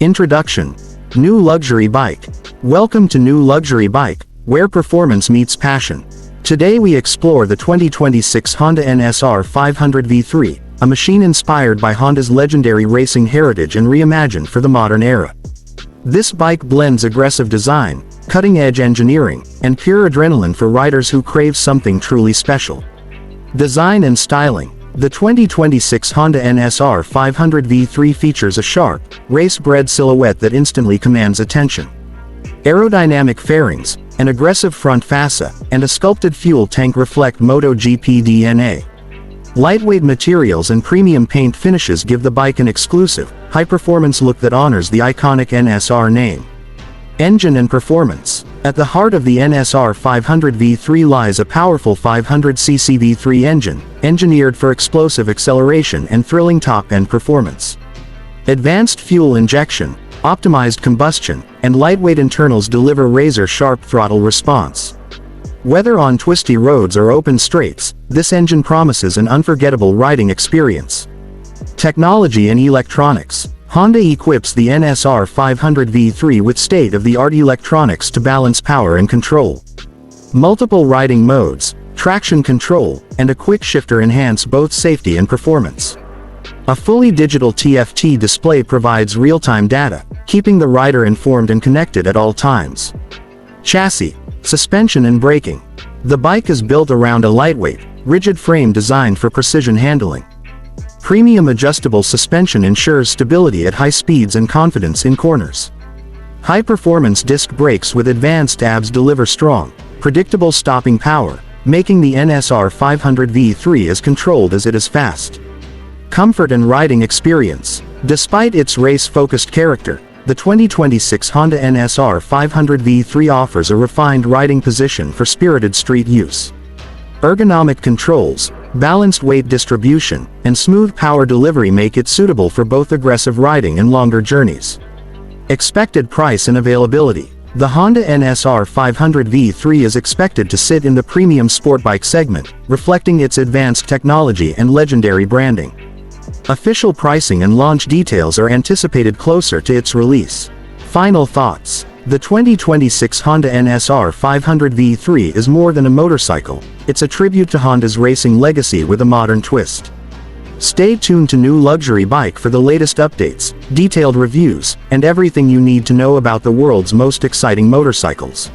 Introduction. New Luxury Bike. Welcome to New Luxury Bike, where performance meets passion. Today we explore the 2026 Honda NSR500 V3, a machine inspired by Honda's legendary racing heritage and reimagined for the modern era. This bike blends aggressive design, cutting-edge engineering, and pure adrenaline for riders who crave something truly special. Design and styling. The 2026 Honda NSR500 V3 features a sharp, race-bred silhouette that instantly commands attention. Aerodynamic fairings, an aggressive front fascia, and a sculpted fuel tank reflect MotoGP DNA. Lightweight materials and premium paint finishes give the bike an exclusive, high-performance look that honors the iconic NSR name. Engine and performance. At the heart of the NSR500 V3 lies a powerful 500cc V3 engine, engineered for explosive acceleration and thrilling top-end performance. Advanced fuel injection, optimized combustion, and lightweight internals deliver razor-sharp throttle response. Whether on twisty roads or open straights, this engine promises an unforgettable riding experience. Technology and electronics. Honda equips the NSR500 V3 with state-of-the-art electronics to balance power and control. Multiple riding modes, traction control, and a quick shifter enhance both safety and performance. A fully digital TFT display provides real-time data, keeping the rider informed and connected at all times. Chassis, suspension and braking. The bike is built around a lightweight, rigid frame designed for precision handling. Premium adjustable suspension ensures stability at high speeds and confidence in corners. High-performance disc brakes with advanced ABS deliver strong, predictable stopping power, making the NSR500 V3 as controlled as it is fast. Comfort and riding experience. Despite its race-focused character, the 2026 Honda NSR500 V3 offers a refined riding position for spirited street use. Ergonomic controls, balanced weight distribution, and smooth power delivery make it suitable for both aggressive riding and longer journeys. Expected price and availability. The Honda NSR500 V3 is expected to sit in the premium sport bike segment, reflecting its advanced technology and legendary branding. Official pricing and launch details are anticipated closer to its release. Final thoughts. The 2026 Honda NSR500 V3 is more than a motorcycle, it's a tribute to Honda's racing legacy with a modern twist. Stay tuned to New Luxury Bike for the latest updates, detailed reviews, and everything you need to know about the world's most exciting motorcycles.